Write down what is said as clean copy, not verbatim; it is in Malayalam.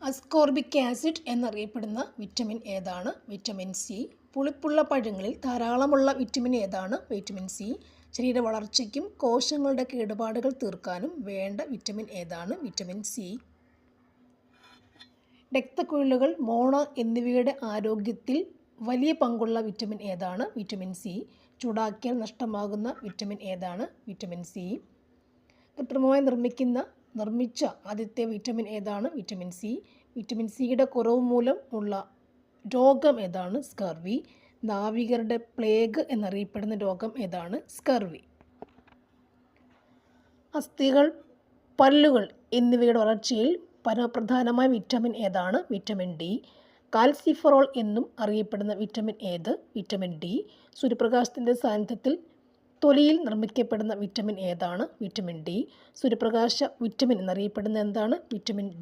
അസ്കോർബിക് ആസിഡ് എന്നറിയപ്പെടുന്ന വിറ്റമിൻ ഏതാണ്? Vitamin C. പുളിപ്പുള്ള പഴങ്ങളിൽ ധാരാളമുള്ള വിറ്റമിൻ ഏതാണ്? Vitamin C. ശരീര വളർച്ചയ്ക്കും കോശങ്ങളുടെ കേടുപാടുകൾ തീർക്കാനും വേണ്ട വിറ്റമിൻ ഏതാണ്? Vitamin C. രക്തക്കുഴലുകൾ, മോണ എന്നിവയുടെ ആരോഗ്യത്തിൽ വലിയ പങ്കുള്ള വിറ്റമിൻ ഏതാണ്? Vitamin C. ചൂടാക്കിയാൽ നഷ്ടമാകുന്ന വിറ്റമിൻ ഏതാണ്? Vitamin C. കൃത്രിമമായി നിർമ്മിച്ച ആദ്യത്തെ വിറ്റമിൻ ഏതാണ്? Vitamin C. വിറ്റമിൻ സിയുടെ കുറവ് മൂലം ഉള്ള രോഗം ഏതാണ്? സ്കർവി. നാവികരുടെ പ്ലേഗ് എന്നറിയപ്പെടുന്ന രോഗം ഏതാണ്? സ്കർവി. അസ്ഥികൾ, പല്ലുകൾ എന്നിവയുടെ വളർച്ചയിൽ പരമപ്രധാനമായ വിറ്റമിൻ ഏതാണ്? Vitamin D. കാൽസിഫെറോൾ എന്നും അറിയപ്പെടുന്ന വിറ്റമിൻ ഏത്? Vitamin D. സൂര്യപ്രകാശത്തിൻ്റെ സാന്നിധ്യത്തിൽ തൊലിയിൽ നിർമ്മിക്കപ്പെടുന്ന വിറ്റമിൻ ഏതാണ്? Vitamin D. സൂര്യപ്രകാശ വിറ്റമിൻ എന്നറിയപ്പെടുന്ന എന്താണ്? വിറ്റമിൻ